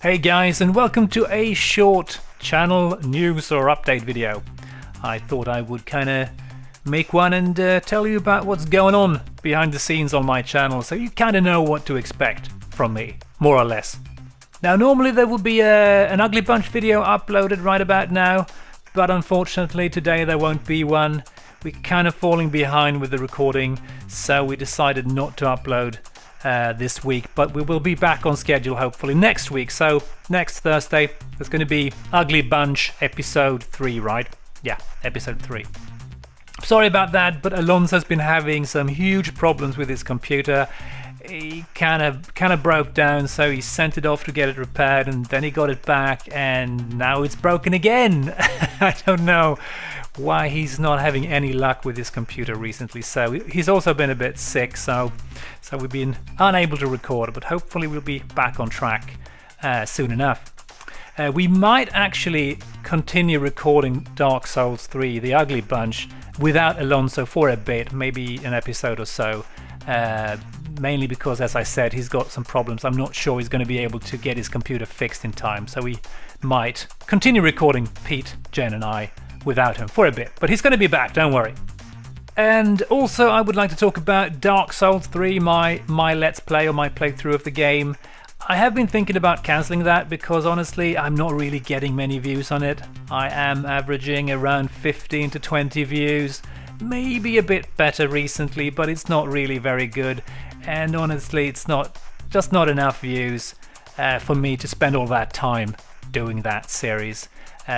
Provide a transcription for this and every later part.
Hey guys, and welcome to a short channel news or update video. I thought I would kind of make one and tell you about what's going on behind the scenes on my channel, so you kind of know what to expect from me, more or less. Now normally there would be an Ugly Bunch video uploaded right about now, but unfortunately today there won't be one. We're kind of falling behind with the recording, so we decided not to upload this week, but we will be back on schedule hopefully next week. So next Thursday there's going to be Ugly Bunch episode 3, right? Yeah, episode 3. Sorry about that, but Alonso's been having some huge problems with his computer. He kind of broke down, so he sent it off to get it repaired, and then he got it back, and now it's broken again. I don't know why he's not having any luck with his computer recently. So he's also been a bit sick, so we've been unable to record, but hopefully we'll be back on track soon enough. We might actually continue recording Dark Souls 3, The Ugly Bunch, without Alonso for a bit, maybe an episode or so, mainly because, as I said, he's got some problems. I'm not sure he's going to be able to get his computer fixed in time, so we might continue recording Pete, Jen and I without him for a bit, but he's going to be back, don't worry. And also I would like to talk about Dark Souls 3, my let's play or my playthrough of the game. I have been thinking about cancelling that because honestly I'm not really getting many views on it. I am averaging around 15 to 20 views, maybe a bit better recently, but it's not really very good, and honestly it's just not enough views for me to spend all that time doing that series.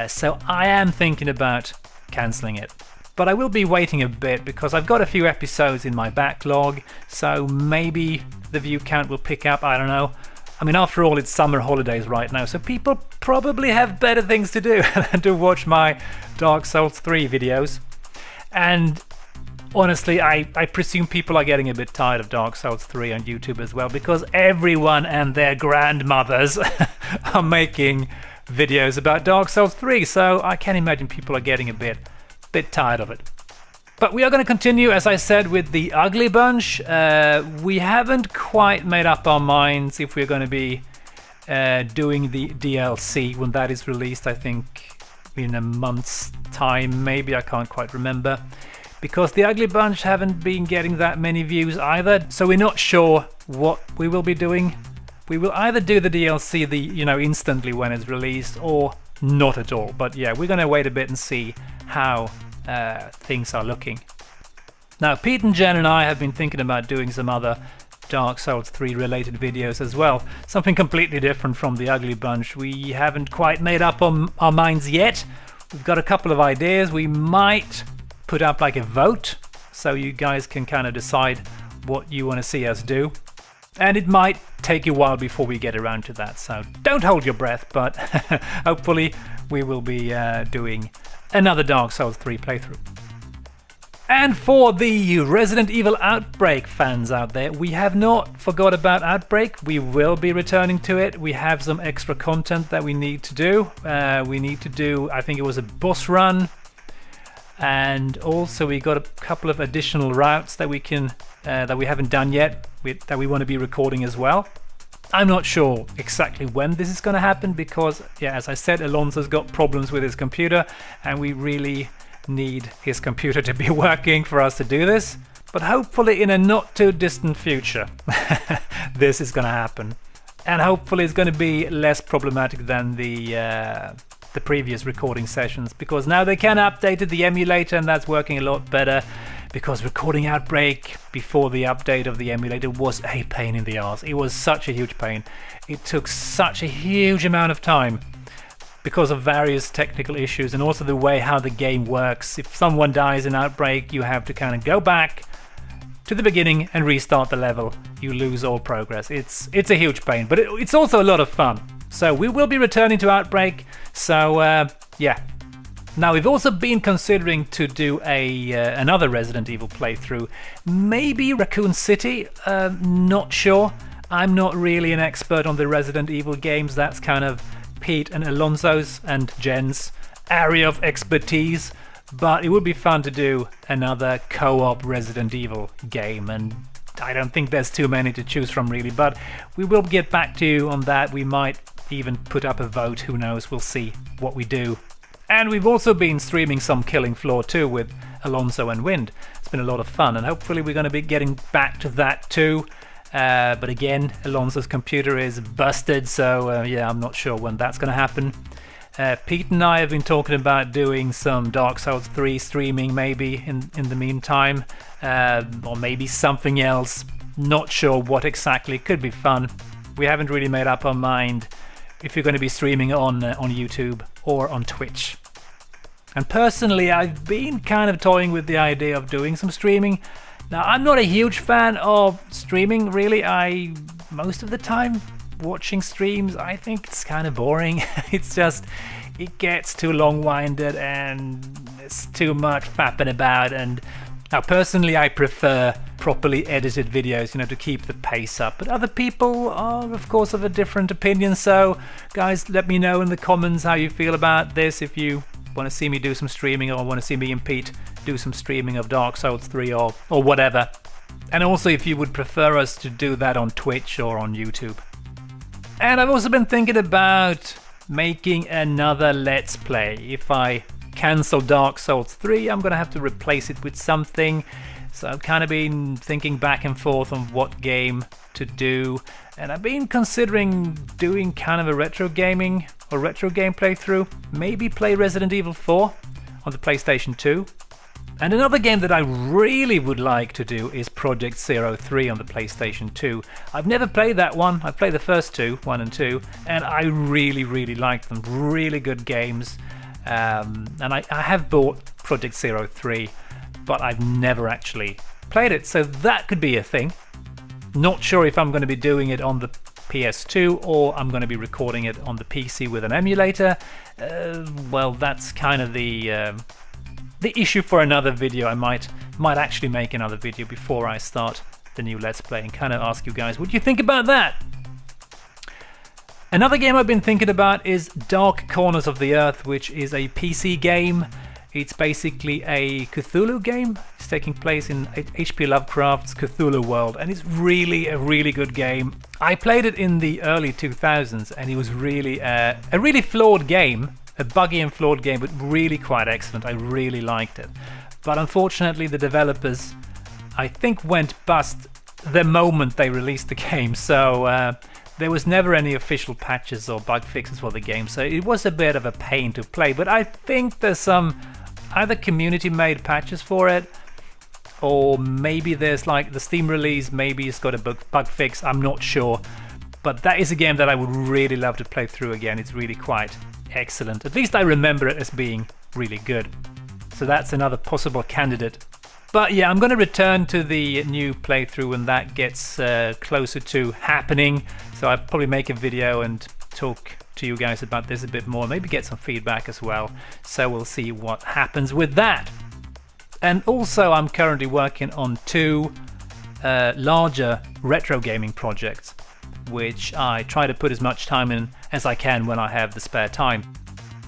So I am thinking about cancelling it. But I will be waiting a bit because I've got a few episodes in my backlog, so maybe the view count will pick up, I don't know. I mean, after all, it's summer holidays right now, so people probably have better things to do than to watch my Dark Souls 3 videos. And honestly, I presume people are getting a bit tired of Dark Souls 3 on YouTube as well, because everyone and their grandmothers are making videos about Dark Souls 3, so I can imagine people are getting a bit tired of it. But we are going to continue, as I said, with the Ugly Bunch. We haven't quite made up our minds if we're going to be doing the DLC when that is released. I think in a month's time, maybe. I can't quite remember, because the Ugly Bunch haven't been getting that many views either, so we're not sure what we will be doing. We will either do the DLC instantly when it's released, or not at all. But yeah, we're gonna wait a bit and see how things are looking. Now, Pete and Jen and I have been thinking about doing some other Dark Souls 3 related videos as well. Something completely different from the Ugly Bunch. We haven't quite made up our minds yet. We've got a couple of ideas. We might put up like a vote, so you guys can kind of decide what you want to see us do. And it might take a while before we get around to that, so don't hold your breath, but hopefully we will be doing another Dark Souls 3 playthrough. And for the Resident Evil Outbreak fans out there, we have not forgot about Outbreak. We will be returning to it. We have some extra content that we need to do. We need to do, I think it was a boss run, and also we got a couple of additional routes that we haven't done yet, that we want to be recording as well. I'm not sure exactly when this is going to happen because, yeah, as I said, Alonso's got problems with his computer and we really need his computer to be working for us to do this. But hopefully in a not too distant future this is going to happen, and hopefully it's going to be less problematic than the previous recording sessions, because now they can update the emulator and that's working a lot better. Because recording Outbreak before the update of the emulator was a pain in the ass. It was such a huge pain. It took such a huge amount of time because of various technical issues and also the way how the game works. If someone dies in Outbreak, you have to kind of go back to the beginning and restart the level. You lose all progress. It's a huge pain, but it's also a lot of fun. So we will be returning to Outbreak. So yeah. Now, we've also been considering to do another Resident Evil playthrough. Maybe Raccoon City, not sure. I'm not really an expert on the Resident Evil games. That's kind of Pete and Alonso's and Jen's area of expertise. But it would be fun to do another co-op Resident Evil game, and I don't think there's too many to choose from really, but we will get back to you on that. We might even put up a vote. Who knows? We'll see what we do. And we've also been streaming some Killing Floor 2 with Alonso and Wind. It's been a lot of fun, and hopefully we're going to be getting back to that too. But again, Alonso's computer is busted, so yeah, I'm not sure when that's going to happen. Pete and I have been talking about doing some Dark Souls 3 streaming maybe in the meantime, or maybe something else. Not sure what exactly. Could be fun. We haven't really made up our mind if you're going to be streaming on YouTube or on Twitch. And personally, I've been kind of toying with the idea of doing some streaming. Now, I'm not a huge fan of streaming, really. Most of the time, watching streams, I think it's kind of boring. It's just, it gets too long-winded and it's too much fapping about. And now, personally, I prefer properly edited videos, to keep the pace up. But other people are, of course, of a different opinion. So, guys, let me know in the comments how you feel about this. If you want to see me do some streaming, or want to see me and Pete do some streaming of Dark Souls 3 or whatever. And also if you would prefer us to do that on Twitch or on YouTube. And I've also been thinking about making another Let's Play. If I cancel Dark Souls 3, I'm gonna have to replace it with something. So I've kind of been thinking back and forth on what game to do. And I've been considering doing kind of a retro game playthrough. Maybe play Resident Evil 4 on the PlayStation 2. And another game that I really would like to do is Project 03 on the PlayStation 2. I've never played that one. I've played the first two, 1 and 2, and I really liked them. Really good games. And I have bought Project 03, but I've never actually played it, so that could be a thing. Not sure if I'm going to be doing it on the PS2 or I'm going to be recording it on the PC with an emulator. Well, that's kind of the issue for another video. I might actually make another video before I start the new Let's Play and kind of ask you guys what you think about that. Another game I've been thinking about is Dark Corners of the Earth, which is a PC game. It's basically a Cthulhu game. It's taking place in H.P. Lovecraft's Cthulhu world, and it's really a really good game. I played it in the early 2000s, and it was really a really flawed game. A buggy and flawed game, but really quite excellent. I really liked it. But unfortunately, the developers, I think, went bust the moment they released the game. So there was never any official patches or bug fixes for the game. So it was a bit of a pain to play. But I think there's some either community-made patches for it, or maybe there's like the Steam release, maybe it's got a bug fix. I'm not sure. But that is a game that I would really love to play through again. It's really quite excellent. At least I remember it as being really good. So that's another possible candidate. But yeah, I'm going to return to the new playthrough when that gets closer to happening. So I'll probably make a video and talk to you guys about this a bit more, maybe get some feedback as well. So we'll see what happens with that. And also I'm currently working on two larger retro gaming projects, which I try to put as much time in as I can when I have the spare time.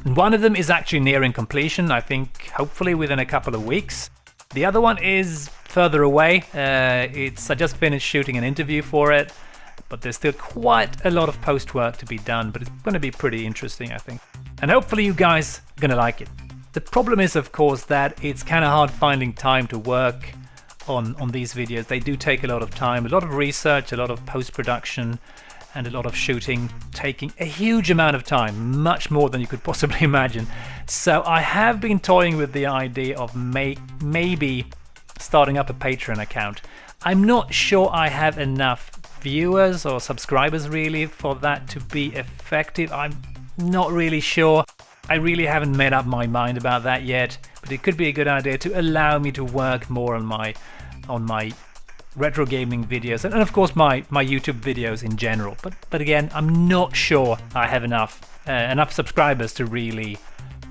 And one of them is actually nearing completion, I think hopefully within a couple of weeks. The other one is further away. I just finished shooting an interview for it, but there's still quite a lot of post work to be done, but it's going to be pretty interesting, I think. And hopefully you guys are going to like it. The problem is, of course, that it's kind of hard finding time to work on these videos. They do take a lot of time, a lot of research, a lot of post-production, and a lot of shooting, taking a huge amount of time, much more than you could possibly imagine. So I have been toying with the idea of maybe starting up a Patreon account. I'm not sure I have enough viewers or subscribers really for that to be effective. I'm not really sure. I really haven't made up my mind about that yet, but it could be a good idea to allow me to work more on my retro gaming videos and of course my YouTube videos in general. But again, I'm not sure I have enough subscribers to really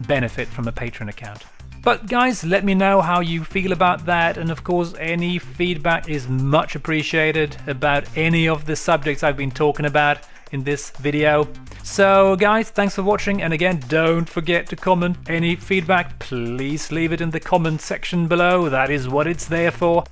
benefit from a Patreon account. But guys, let me know how you feel about that, and of course any feedback is much appreciated about any of the subjects I've been talking about in this video. So guys, thanks for watching, and again, don't forget to comment. Any feedback, please leave it in the comment section below. That is what it's there for.